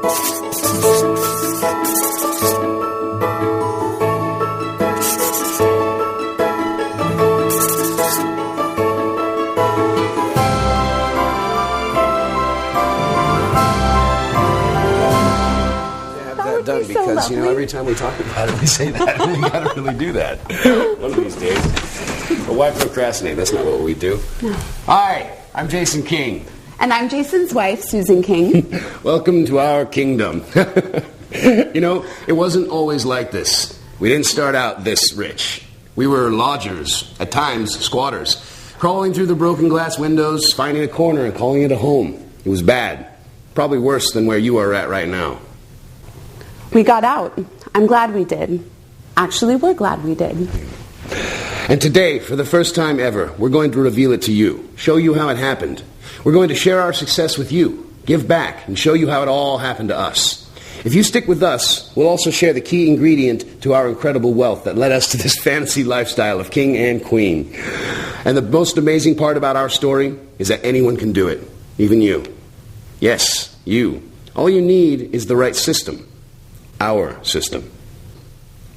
Done because, you know, every time we talk about it, we say that, and we gotta really do that. One of these days. But why procrastinate? That's not what we do. No. Hi, I'm Jason King. And I'm Jason's wife, Susan King. Welcome to our kingdom. You know, it wasn't always like this. We didn't start out this rich. We were lodgers, at times squatters, crawling through the broken glass windows, finding a corner and calling it a home. It was bad. Probably worse than where you are at right now. We got out. I'm glad we did. Actually, we're glad we did. And today, for the first time ever, we're going to reveal it to you, show you how it happened. We're going to share our success with you, give back, and show you how it all happened to us. If you stick with us, we'll also share the key ingredient to our incredible wealth that led us to this fantasy lifestyle of king and queen. And the most amazing part about our story is that anyone can do it, even you. Yes, you. All you need is the right system. Our system.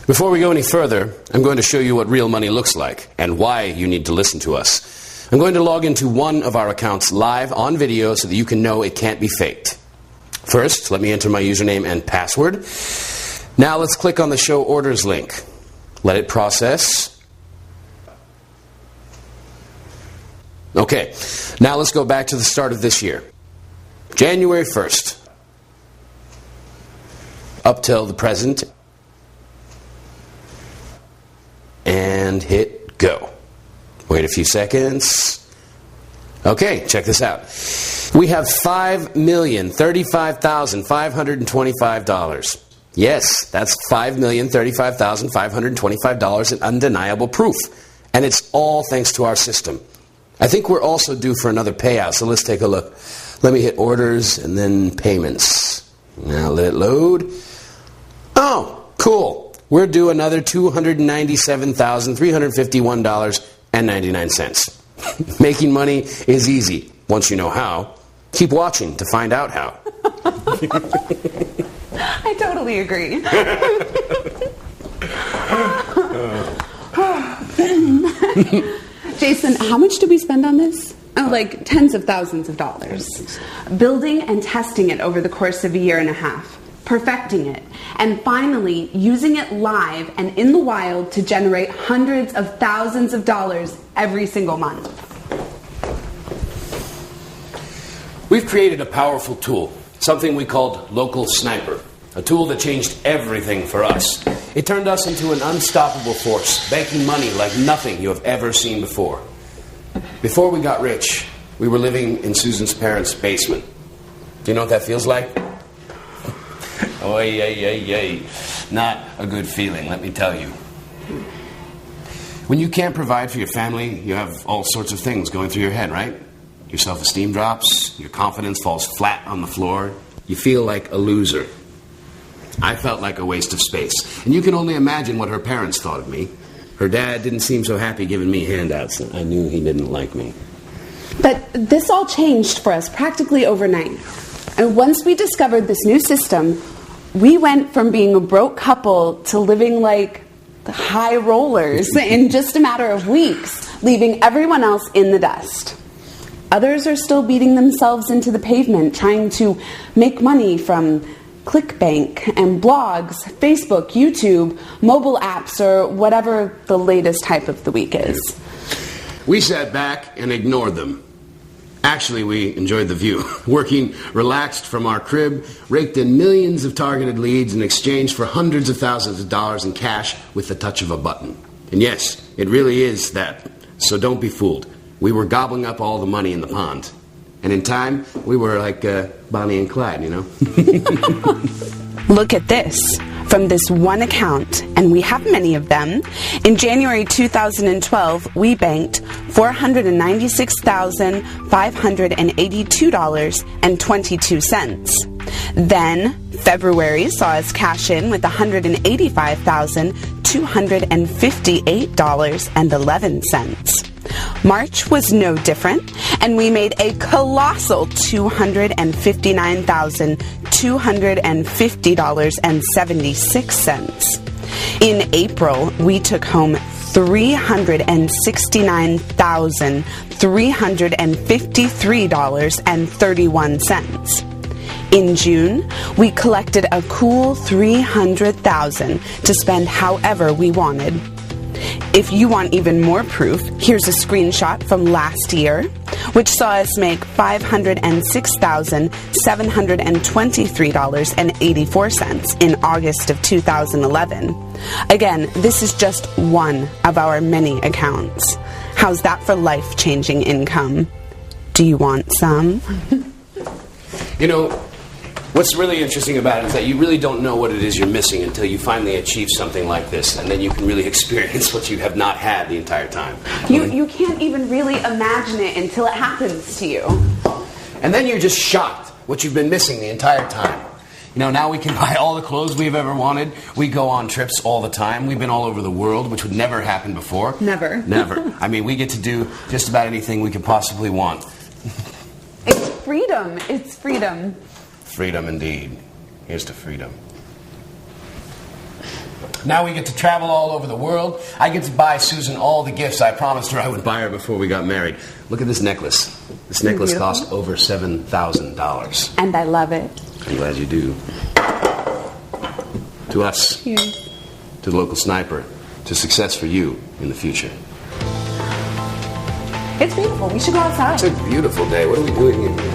Before we go any further, I'm going to show you what real money looks like and why you need to listen to us. I'm going to log into one of our accounts live on video so that you can know it can't be faked. First, let me enter my username and password. Now let's click on the Show Orders link. Let it process. Okay, now let's go back to the start of this year. January 1st. Up till the present, and hit go. Wait a few seconds. Okay, check this out. We have $5,035,525. Yes, that's $5,035,525 in undeniable proof. And it's all thanks to our system. I think we're also due for another payout, so let's take a look. Let me hit orders and then payments. Now let it load. Oh, cool. We're due another $297,351.99. Making money is easy, once you know how. Keep watching to find out how. I totally agree. Jason, how much did we spend on this? Oh, like tens of thousands of dollars. Building and testing it over the course of a year and a half. Perfecting it, and finally using it live and in the wild to generate hundreds of thousands of dollars every single month. We've created a powerful tool, something we called LOCALSNIPER, a tool that changed everything for us. It turned us into an unstoppable force, banking money like nothing you have ever seen before. Before we got rich, we were living in Susan's parents' basement. Do you know what that feels like? Oh, yay. Not a good feeling, let me tell you. When you can't provide for your family, you have all sorts of things going through your head, right? Your self-esteem drops, your confidence falls flat on the floor, you feel like a loser. I felt like a waste of space. And you can only imagine what her parents thought of me. Her dad didn't seem so happy giving me handouts. I knew he didn't like me. But this all changed for us practically overnight. And once we discovered this new system, we went from being a broke couple to living like the high rollers in just a matter of weeks, leaving everyone else in the dust. Others are still beating themselves into the pavement, trying to make money from ClickBank and blogs, Facebook, YouTube, mobile apps, or whatever the latest hype of the week is. We sat back and ignored them. Actually, we enjoyed the view. Working relaxed from our crib, raked in millions of targeted leads in exchange for hundreds of thousands of dollars in cash with the touch of a button. And yes, it really is that. So don't be fooled. We were gobbling up all the money in the pond. And in time, we were like Bonnie and Clyde, you know? Look at this. From this one account, and we have many of them, in January 2012, we banked $496,582.22. Then, February saw us cash in with $185,258.11. March was no different, and we made a colossal $259,200 $250.76. In April, we took home $369,353.31. In June, we collected a cool $300,000 to spend however we wanted. If you want even more proof, here's a screenshot from last year, which saw us make $506,723.84 in August of 2011. Again, this is just one of our many accounts. How's that for life-changing income? Do you want some? You know, what's really interesting about it is that you really don't know what it is you're missing until you finally achieve something like this, and then you can really experience what you have not had the entire time. You can't even really imagine it until it happens to you. And then you're just shocked what you've been missing the entire time. You know, now we can buy all the clothes we've ever wanted. We go on trips all the time. We've been all over the world, which would never happen before. Never. Never. I mean, we get to do just about anything we could possibly want. It's freedom. It's freedom. Freedom indeed. Here's to freedom. Now we get to travel all over the world. I get to buy Susan all the gifts I promised her I would buy her before we got married. Look at this necklace. This necklace cost over $7,000. And I love it. I'm glad you do. To us. Here. To the local sniper. To success for you in the future. It's beautiful. We should go outside. It's a beautiful day. What are we doing in here?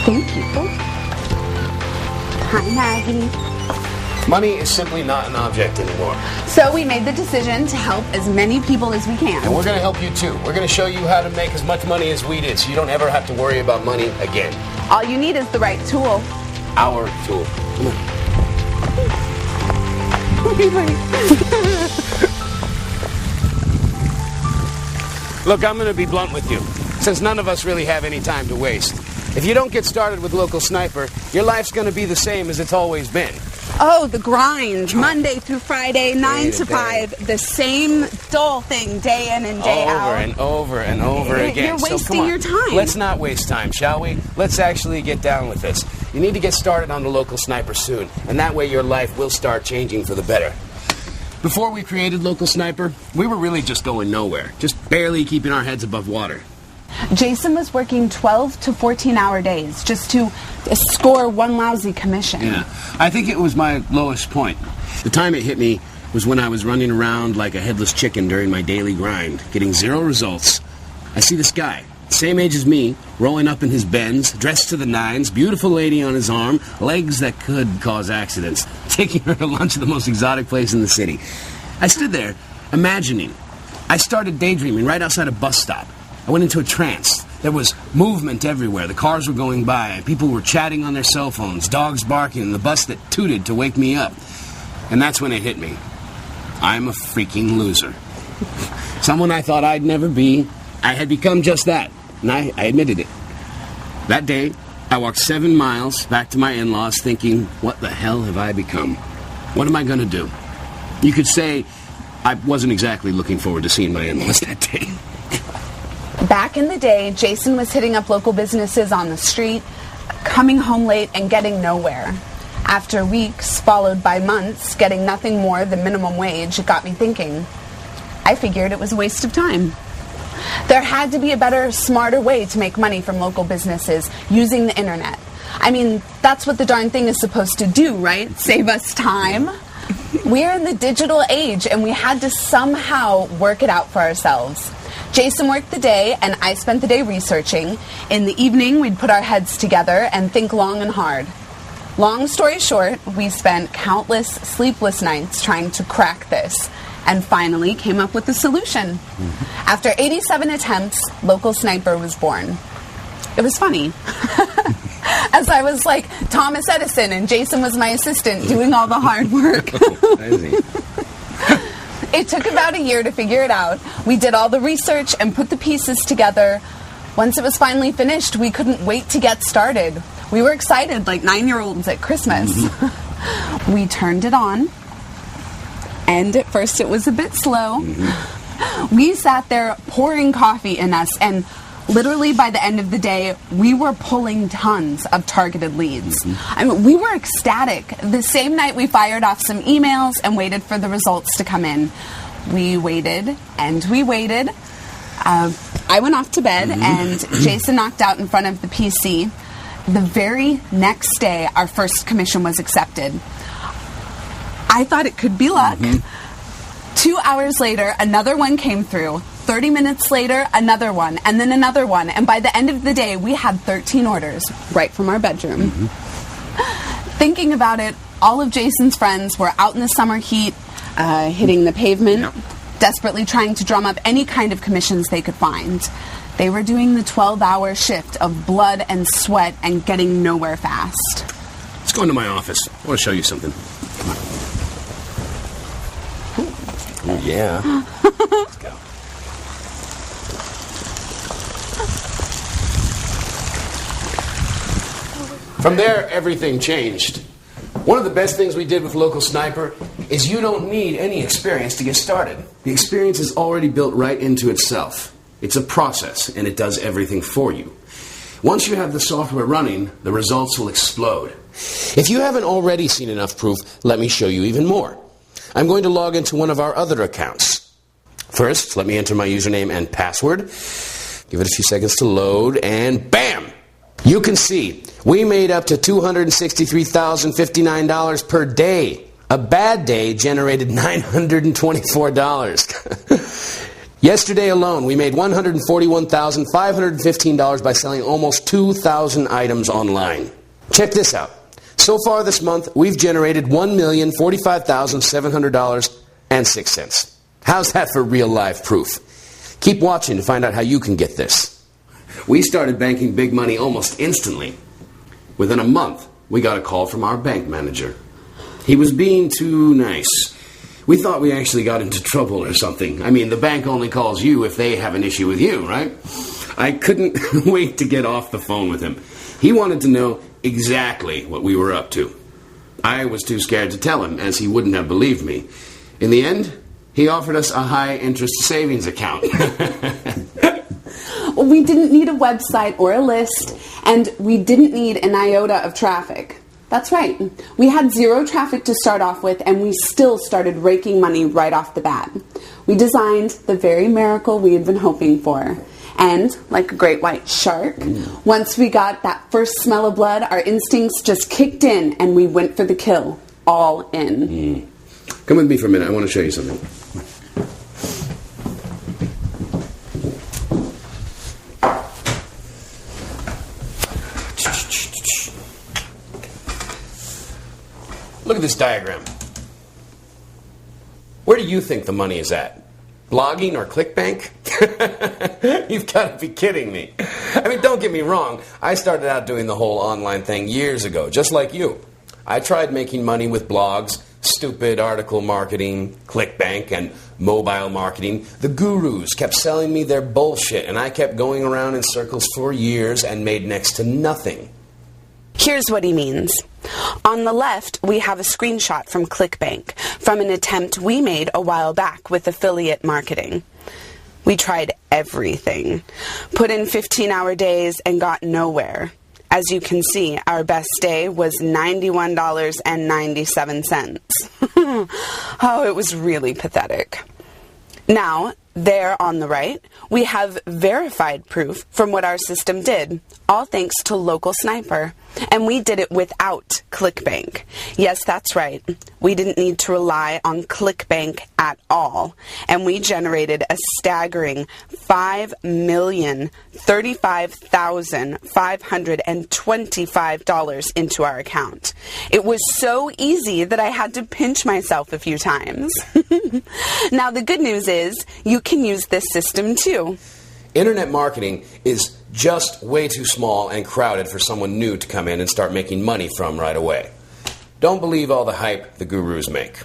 Thank you. Hi, Maggie. Money is simply not an object anymore. So we made the decision to help as many people as we can. And we're going to help you too. We're going to show you how to make as much money as we did so you don't ever have to worry about money again. All you need is the right tool. Our tool. Come on. Look, I'm going to be blunt with you, since none of us really have any time to waste. If you don't get started with Local Sniper, your life's going to be the same as it's always been. Oh, the grind. Monday through Friday, 9 to 5. The same dull thing day in and day out. Over and over and over again. You're wasting your time. Let's not waste time, shall we? Let's actually get down with this. You need to get started on the Local Sniper soon, and that way your life will start changing for the better. Before we created Local Sniper, we were really just going nowhere, just barely keeping our heads above water. Jason was working 12 to 14-hour days just to score one lousy commission. Yeah, I think it was my lowest point. The time it hit me was when I was running around like a headless chicken during my daily grind, getting zero results. I see this guy, same age as me, rolling up in his Benz, dressed to the nines, beautiful lady on his arm, legs that could cause accidents, taking her to lunch at the most exotic place in the city. I stood there, imagining. I started daydreaming right outside a bus stop. I went into a trance. There was movement everywhere. The cars were going by. People were chatting on their cell phones, dogs barking, and the bus that tooted to wake me up. And that's when it hit me. I'm a freaking loser. Someone I thought I'd never be. I had become just that, and I admitted it. That day, I walked 7 miles back to my in-laws thinking, what the hell have I become? What am I going to do? You could say I wasn't exactly looking forward to seeing my in-laws that day. Back in the day, Jason was hitting up local businesses on the street, coming home late and getting nowhere. After weeks, followed by months, getting nothing more than minimum wage, it got me thinking. I figured it was a waste of time. There had to be a better, smarter way to make money from local businesses using the internet. I mean, that's what the darn thing is supposed to do, right? Save us time. We're in the digital age, and we had to somehow work it out for ourselves. Jason worked the day, and I spent the day researching. In the evening, we'd put our heads together and think long and hard. Long story short, we spent countless sleepless nights trying to crack this, and finally came up with a solution. After 87 attempts, Local Sniper was born. It was funny. As I was like Thomas Edison, and Jason was my assistant doing all the hard work. It took about a year to figure it out. We did all the research and put the pieces together. Once it was finally finished, we couldn't wait to get started. We were excited like 9-year-olds at Christmas. We turned it on, and at first it was a bit slow. We sat there pouring coffee in us, and literally by the end of the day, we were pulling tons of targeted leads. I mean, we were ecstatic. The same night we fired off some emails and waited for the results to come in. We waited and we waited. I went off to bed and Jason knocked out in front of the PC. The very next day, our first commission was accepted. I thought it could be luck. 2 hours later, another one came through. 30 minutes later, another one, and then another one. And by the end of the day, we had 13 orders right from our bedroom. Thinking about it, all of Jason's friends were out in the summer heat, hitting the pavement, desperately trying to drum up any kind of commissions they could find. They were doing the 12-hour shift of blood and sweat and getting nowhere fast. Let's go into my office. I want to show you something. Oh, yeah. Let's go. From there, everything changed. One of the best things we did with Local Sniper is you don't need any experience to get started. The experience is already built right into itself. It's a process, and it does everything for you. Once you have the software running, the results will explode. If you haven't already seen enough proof, let me show you even more. I'm going to log into one of our other accounts. First, let me enter my username and password. Give it a few seconds to load, and bam! You can see we made up to $263,059 per day. A bad day generated $924. Yesterday alone, we made $141,515 by selling almost 2,000 items online. Check this out. So far this month, we've generated $1,045,700.06. How's that for real life proof? Keep watching to find out how you can get this. We started banking big money almost instantly. Within a month, we got a call from our bank manager. He was being too nice. We thought we actually got into trouble or something. I mean, the bank only calls you if they have an issue with you, right? I couldn't wait to get off the phone with him. He wanted to know exactly what we were up to. I was too scared to tell him, as he wouldn't have believed me. In the end, he offered us a high-interest savings account. We didn't need a website or a list, and we didn't need an iota of traffic. That's right. We had zero traffic to start off with, and we still started raking money right off the bat. We designed the very miracle we had been hoping for. And, like a great white shark, once we got that first smell of blood, our instincts just kicked in, and we went for the kill. All in. Come with me for a minute. I want to show you something. Look at this diagram. Where do you think the money is at? Blogging or ClickBank? You've got to be kidding me. I mean, don't get me wrong. I started out doing the whole online thing years ago, just like you. I tried making money with blogs, stupid article marketing, ClickBank, and mobile marketing. The gurus kept selling me their bullshit, and I kept going around in circles for years and made next to nothing. Here's what he means. On the left, we have a screenshot from ClickBank from an attempt we made a while back with affiliate marketing. We tried everything, put in 15-hour days and got nowhere. As you can see, our best day was $91.97. Oh, it was really pathetic. Now, there on the right, we have verified proof from what our system did, all thanks to Local Sniper. And we did it without ClickBank. Yes, that's right. We didn't need to rely on ClickBank at all. And we generated a staggering $5,035,525 into our account. It was so easy that I had to pinch myself a few times. Now, the good news is you can use this system too. Internet marketing is just way too small and crowded for someone new to come in and start making money from right away. Don't believe all the hype the gurus make.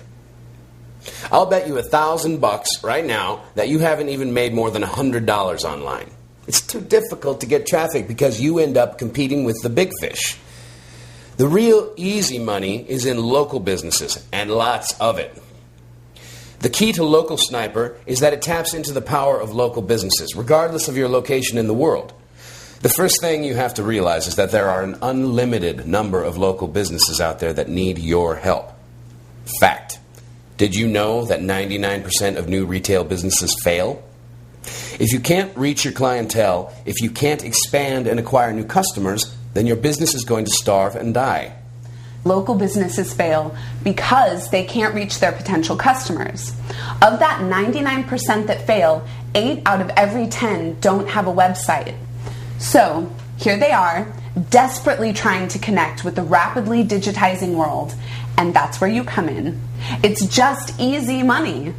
I'll bet you $1,000 right now that you haven't even made more than $100 online. It's too difficult to get traffic because you end up competing with the big fish. The real easy money is in local businesses, and lots of it. The key to Local Sniper is that it taps into the power of local businesses, regardless of your location in the world. The first thing you have to realize is that there are an unlimited number of local businesses out there that need your help. Fact. Did you know that 99% of new retail businesses fail? If you can't reach your clientele, if you can't expand and acquire new customers, then your business is going to starve and die. Local businesses fail because they can't reach their potential customers. Of that 99% that fail, 8 out of every 10 don't have a website. So, here they are, desperately trying to connect with the rapidly digitizing world, and that's where you come in. It's just easy money,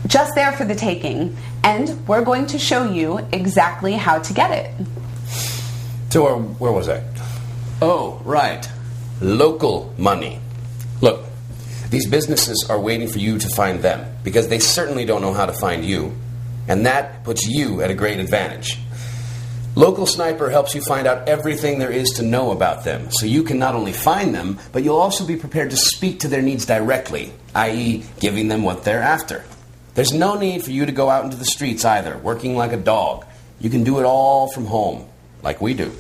just there for the taking, and we're going to show you exactly how to get it. So where was I? Oh, right. Local money. Look, these businesses are waiting for you to find them because they certainly don't know how to find you, and that puts you at a great advantage. Local Sniper helps you find out everything there is to know about them, so you can not only find them, but you'll also be prepared to speak to their needs directly, i.e., giving them what they're after. There's no need for you to go out into the streets either, working like a dog. You can do it all from home, like we do.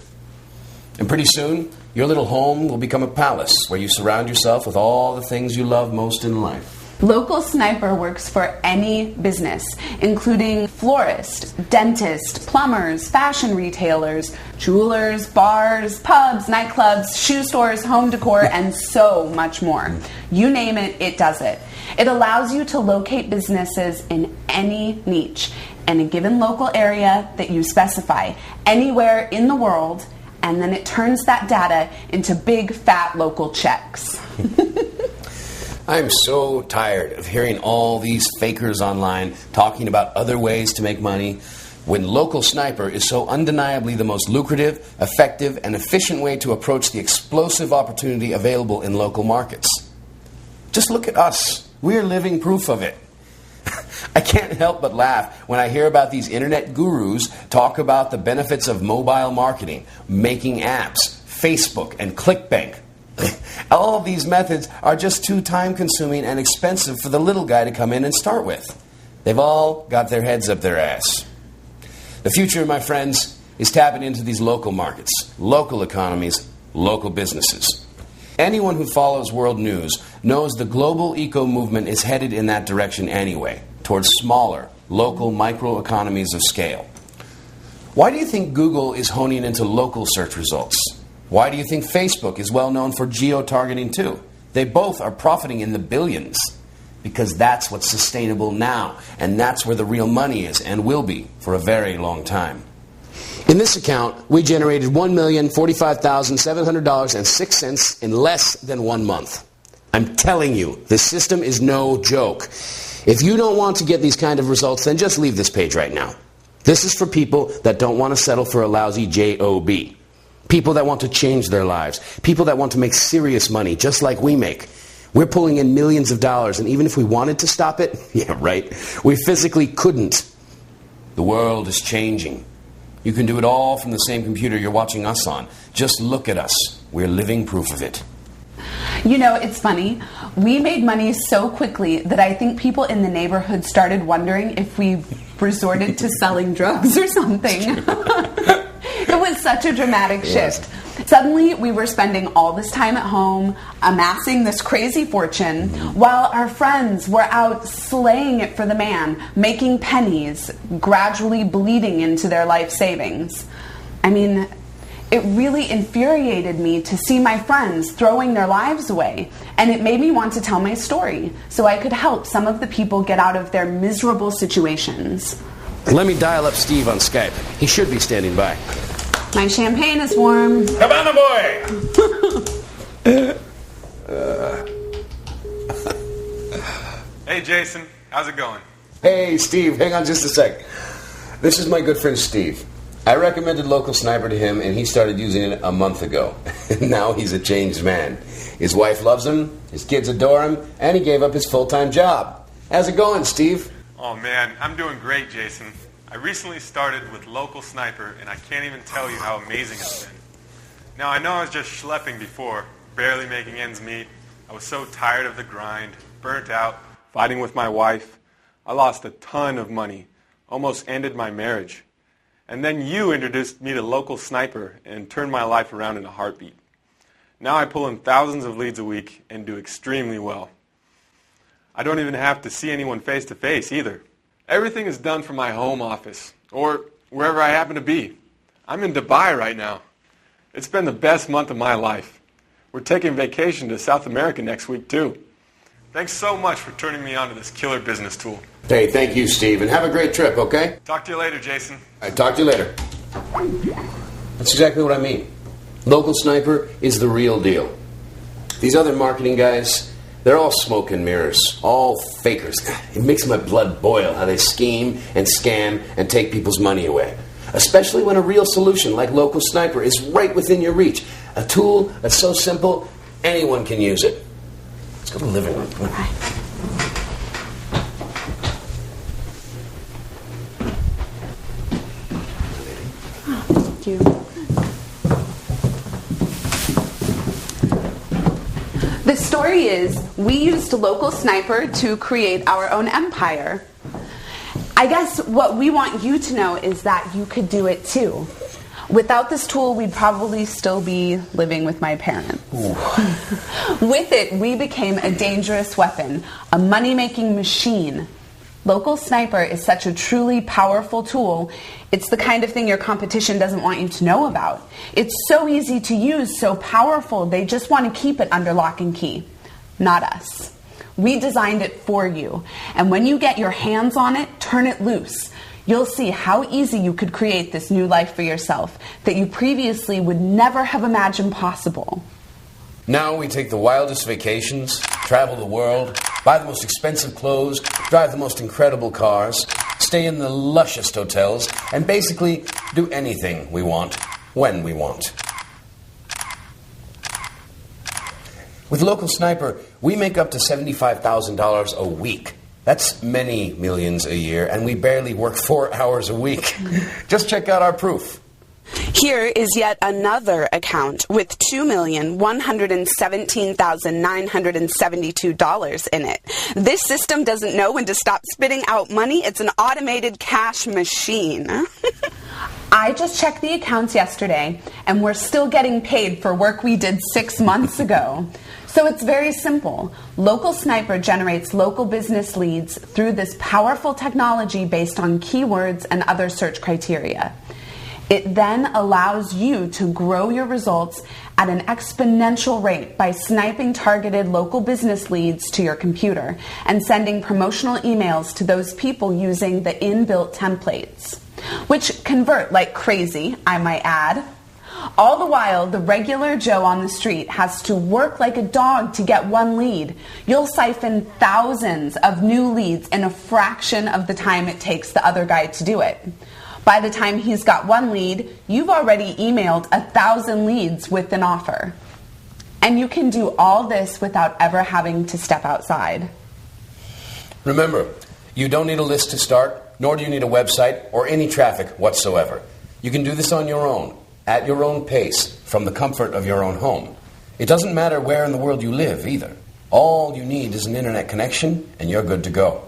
And pretty soon, your little home will become a palace where you surround yourself with all the things you love most in life. Local Sniper works for any business, including florists, dentists, plumbers, fashion retailers, jewelers, bars, pubs, nightclubs, shoe stores, home decor, and so much more. You name it, it does it. It allows you to locate businesses in any niche, in a given local area that you specify, anywhere in the world, and then it turns that data into big, fat local checks. I'm so tired of hearing all these fakers online talking about other ways to make money when Local Sniper is so undeniably the most lucrative, effective, and efficient way to approach the explosive opportunity available in local markets. Just look at us. We're living proof of it. I can't help but laugh when I hear about these internet gurus talk about the benefits of mobile marketing, making apps, Facebook, and ClickBank. All of these methods are just too time-consuming and expensive for the little guy to come in and start with. They've all got their heads up their ass. The future, my friends, is tapping into these local markets, local economies, local businesses. Anyone who follows world news knows the global eco-movement is headed in that direction anyway, towards smaller, local microeconomies of scale. Why do you think Google is honing into local search results? Why do you think Facebook is well known for geo-targeting too? They both are profiting in the billions. Because that's what's sustainable now, and that's where the real money is and will be for a very long time. In this account, we generated $1,045,700.06 in less than 1 month. I'm telling you, the system is no joke. If you don't want to get these kind of results, then just leave this page right now. This is for people that don't want to settle for a lousy job. People that want to change their lives. People that want to make serious money, just like we make. We're pulling in millions of dollars, and even if we wanted to stop it, yeah, right, we physically couldn't. The world is changing. You can do it all from the same computer you're watching us on. Just look at us. We're living proof of it. You know, it's funny. We made money so quickly that I think people in the neighborhood started wondering if we resorted to selling drugs or something. It was such a dramatic shift. Suddenly, we were spending all this time at home, amassing this crazy fortune, while our friends were out slaying it for the man, making pennies, gradually bleeding into their life savings. I mean, it really infuriated me to see my friends throwing their lives away, and it made me want to tell my story so I could help some of the people get out of their miserable situations. Let me dial up Steve on Skype. He should be standing by. My champagne is warm. Cabana boy! Hey, Jason. How's it going? Hey, Steve, hang on just a sec. This is my good friend Steve. I recommended Local Sniper to him, and he started using it a month ago. Now he's a changed man. His wife loves him, his kids adore him, and he gave up his full-time job. How's it going, Steve? Oh, man, I'm doing great, Jason. I recently started with Local Sniper, and I can't even tell you how amazing it's been. Now, I know I was just schlepping before, barely making ends meet. I was so tired of the grind, burnt out, fighting with my wife. I lost a ton of money, almost ended my marriage. And then you introduced me to Local Sniper and turned my life around in a heartbeat. Now I pull in thousands of leads a week and do extremely well. I don't even have to see anyone face to face either. Everything is done from my home office or wherever I happen to be. I'm in Dubai right now. It's been the best month of my life. We're taking vacation to South America next week too. Thanks so much for turning me on to this killer business tool. Hey, thank you, Steve, and have a great trip, okay? Talk to you later, Jason. All right, talk to you later. That's exactly what I mean. Local Sniper is the real deal. These other marketing guys, they're all smoke and mirrors, all fakers. It makes my blood boil how they scheme and scam and take people's money away. Especially when a real solution like Local Sniper is right within your reach. A tool that's so simple, anyone can use it. Let's go to the living room. Come on. Thank you. The story is, we used Local Sniper to create our own empire. I guess what we want you to know is that you could do it too. Without this tool, we'd probably still be living with my parents. With it, we became a dangerous weapon, a money-making machine. Local Sniper is such a truly powerful tool. It's the kind of thing your competition doesn't want you to know about. It's so easy to use, so powerful, they just want to keep it under lock and key. Not us. We designed it for you. And when you get your hands on it, turn it loose. You'll see how easy you could create this new life for yourself that you previously would never have imagined possible. Now we take the wildest vacations, travel the world, buy the most expensive clothes, drive the most incredible cars, stay in the luscious hotels, and basically do anything we want, when we want. With Local Sniper, we make up to $75,000 a week. That's many millions a year, and we barely work 4 hours a week. Just check out our proof. Here is yet another account with $2,117,972 in it. This system doesn't know when to stop spitting out money. It's an automated cash machine. I just checked the accounts yesterday, and we're still getting paid for work we did 6 months ago. So it's very simple. Local Sniper generates local business leads through this powerful technology based on keywords and other search criteria. It then allows you to grow your results at an exponential rate by sniping targeted local business leads to your computer and sending promotional emails to those people using the inbuilt templates, which convert like crazy, I might add. All the while, the regular Joe on the street has to work like a dog to get one lead. You'll siphon thousands of new leads in a fraction of the time it takes the other guy to do it. By the time he's got one lead, you've already emailed 1,000 leads with an offer. And you can do all this without ever having to step outside. Remember, you don't need a list to start, nor do you need a website or any traffic whatsoever. You can do this on your own, at your own pace, from the comfort of your own home. It doesn't matter where in the world you live, either. All you need is an internet connection, and you're good to go.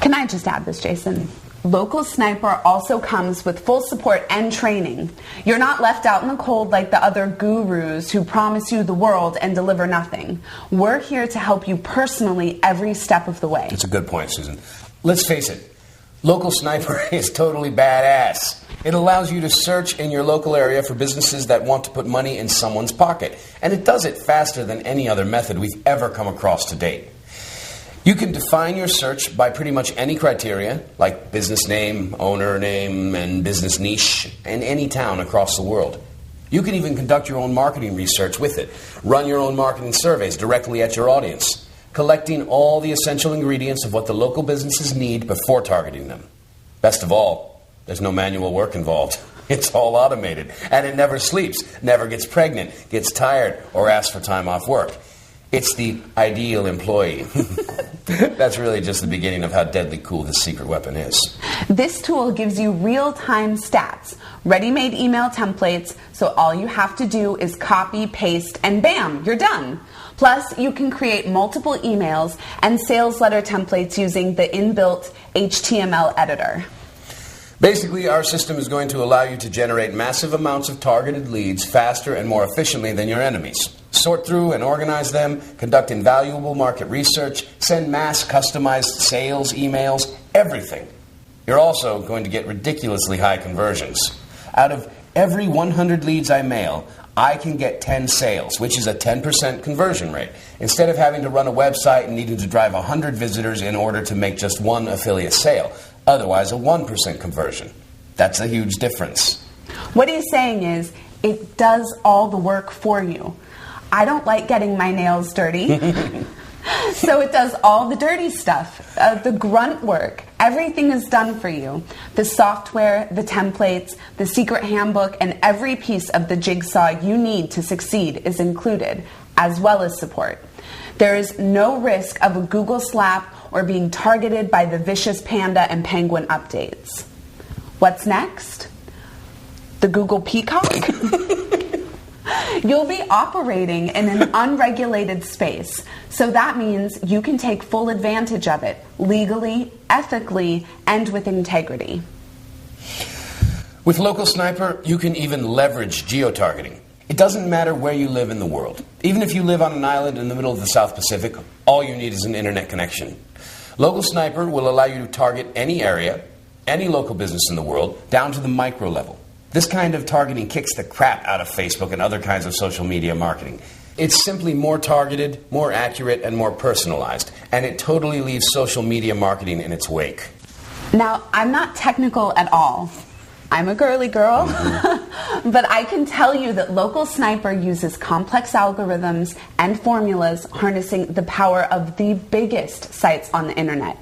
Can I just add this, Jason? Local Sniper also comes with full support and training. You're not left out in the cold like the other gurus who promise you the world and deliver nothing. We're here to help you personally every step of the way. That's a good point, Susan. Let's face it, Local Sniper is totally badass. It allows you to search in your local area for businesses that want to put money in someone's pocket. And it does it faster than any other method we've ever come across to date. You can define your search by pretty much any criteria, like business name, owner name, and business niche, in any town across the world. You can even conduct your own marketing research with it, run your own marketing surveys directly at your audience, collecting all the essential ingredients of what the local businesses need before targeting them. Best of all, there's no manual work involved. It's all automated, and it never sleeps, never gets pregnant, gets tired, or asks for time off work. It's the ideal employee. That's really just the beginning of how deadly cool this secret weapon is. This tool gives you real-time stats, ready-made email templates, so all you have to do is copy, paste, and bam, you're done. Plus, you can create multiple emails and sales letter templates using the inbuilt HTML editor. Basically, our system is going to allow you to generate massive amounts of targeted leads faster and more efficiently than your enemies. Sort through and organize them, conduct invaluable market research, send mass customized sales emails, everything. You're also going to get ridiculously high conversions. Out of every 100 leads I mail, I can get 10 sales, which is a 10% conversion rate, instead of having to run a website and needing to drive 100 visitors in order to make just one affiliate sale. Otherwise, a 1% conversion. That's a huge difference. What he's saying is, it does all the work for you. I don't like getting my nails dirty, so it does all the dirty stuff, the grunt work. Everything is done for you. The software, the templates, the secret handbook, and every piece of the jigsaw you need to succeed is included, as well as support. There is no risk of a Google slap or being targeted by the vicious panda and penguin updates. What's next? The Google Peacock? You'll be operating in an unregulated space, so that means you can take full advantage of it, legally, ethically, and with integrity. With Local Sniper, you can even leverage geotargeting. It doesn't matter where you live in the world. Even if you live on an island in the middle of the South Pacific, all you need is an internet connection. Local Sniper will allow you to target any area, any local business in the world, down to the micro level. This kind of targeting kicks the crap out of Facebook and other kinds of social media marketing. It's simply more targeted, more accurate, and more personalized, and it totally leaves social media marketing in its wake. Now, I'm not technical at all. I'm a girly girl, but I can tell you that Local Sniper uses complex algorithms and formulas harnessing the power of the biggest sites on the internet.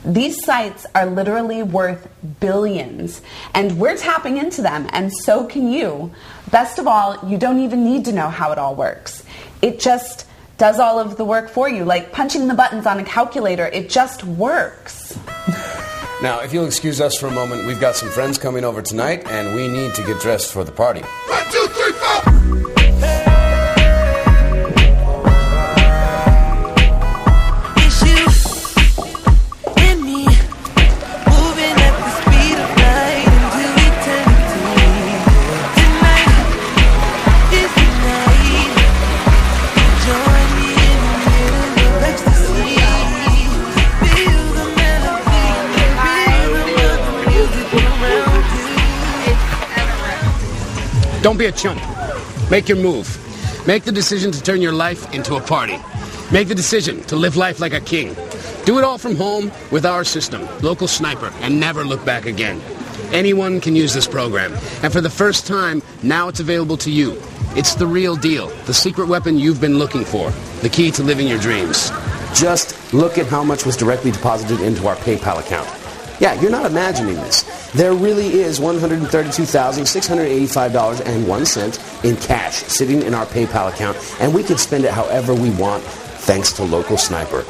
These sites are literally worth billions, and we're tapping into them, and so can you. Best of all, you don't even need to know how it all works. It just does all of the work for you, like punching the buttons on a calculator. It just works. Now, if you'll excuse us for a moment, we've got some friends coming over tonight, and we need to get dressed for the party. 1, 2, 3, 4! Don't be a chump. Make your move. Make the decision to turn your life into a party. Make the decision to live life like a king. Do it all from home with our system, Local Sniper, and never look back again. Anyone can use this program, and for the first time, now it's available to you. It's the real deal, the secret weapon you've been looking for, the key to living your dreams. Just look at how much was directly deposited into our PayPal account. Yeah, you're not imagining this. There really is $132,685.01 in cash sitting in our PayPal account, and we can spend it however we want thanks to Local Sniper.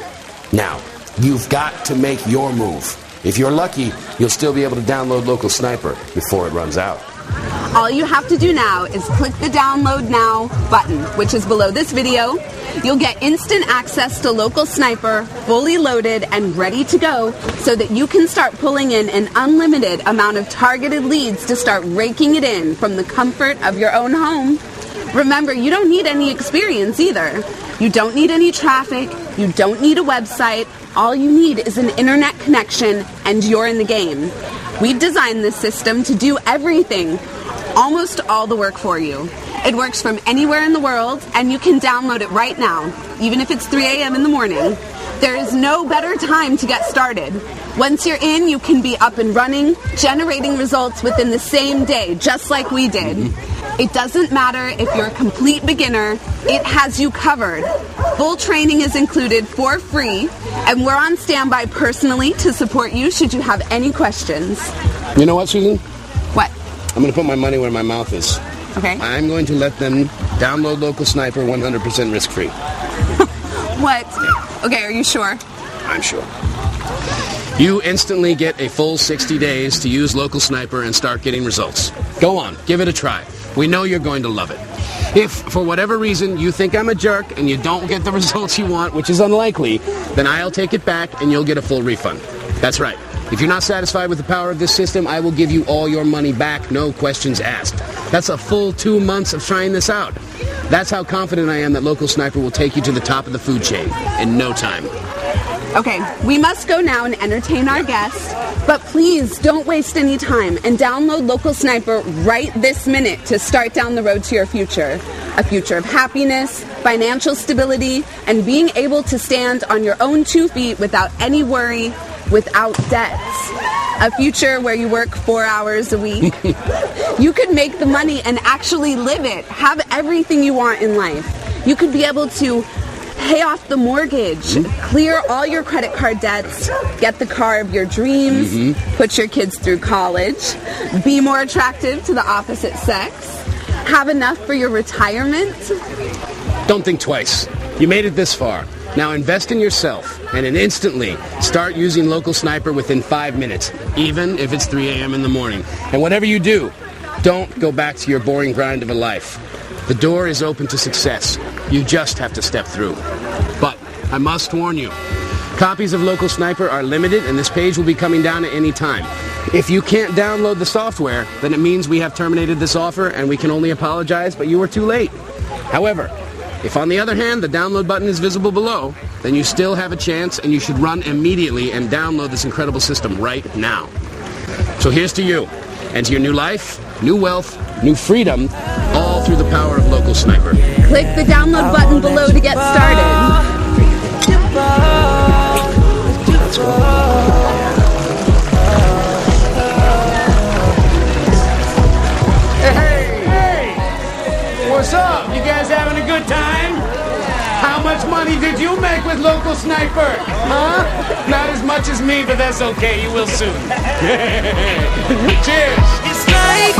Now, you've got to make your move. If you're lucky, you'll still be able to download Local Sniper before it runs out. All you have to do now is click the Download Now button, which is below this video. You'll get instant access to Local Sniper, fully loaded and ready to go, so that you can start pulling in an unlimited amount of targeted leads to start raking it in from the comfort of your own home. Remember, you don't need any experience either. You don't need any traffic. You don't need a website. All you need is an internet connection, and you're in the game. We've designed this system to do everything, almost all the work for you. It works from anywhere in the world, and you can download it right now, even if it's 3 a.m. in the morning. There is no better time to get started. Once you're in, you can be up and running, generating results within the same day, just like we did. It doesn't matter if you're a complete beginner, it has you covered. Full training is included for free, and we're on standby personally to support you should you have any questions. You know what, Susan? What? I'm going to put my money where my mouth is. Okay. I'm going to let them download Local Sniper 100% risk-free. What? Okay, are you sure? I'm sure. You instantly get a full 60 days to use Local Sniper and start getting results. Go on, give it a try. We know you're going to love it. If, for whatever reason, you think I'm a jerk and you don't get the results you want, which is unlikely, then I'll take it back and you'll get a full refund. That's right. If you're not satisfied with the power of this system, I will give you all your money back, no questions asked. That's a full 2 months of trying this out. That's how confident I am that Local Sniper will take you to the top of the food chain in no time. Okay, we must go now and entertain our guests, but please don't waste any time and download Local Sniper right this minute to start down the road to your future. A future of happiness, financial stability, and being able to stand on your own 2 feet without any worry, without debts. A future where you work 4 hours a week. You could make the money and actually live it. Have everything you want in life. You could be able to pay off the mortgage, clear all your credit card debts, get the car of your dreams, put your kids through college, be more attractive to the opposite sex, have enough for your retirement. Don't think twice. You made it this far. Now invest in yourself and then instantly start using Local Sniper within 5 minutes, even if it's 3 a.m. in the morning. And whatever you do, don't go back to your boring grind of a life. The door is open to success. You just have to step through. But I must warn you, copies of Local Sniper are limited and this page will be coming down at any time. If you can't download the software, then it means we have terminated this offer and we can only apologize, but you were too late. However, if on the other hand the download button is visible below, then you still have a chance and you should run immediately and download this incredible system right now. So here's to you, and to your new life, new wealth, new freedom, all through the power of Local Sniper. Click the download button below to get started. Hey! What's up? You guys having a good time? How much money did you make with Local Sniper? Huh? Not as much as me, but that's okay. You will soon. Cheers! It's like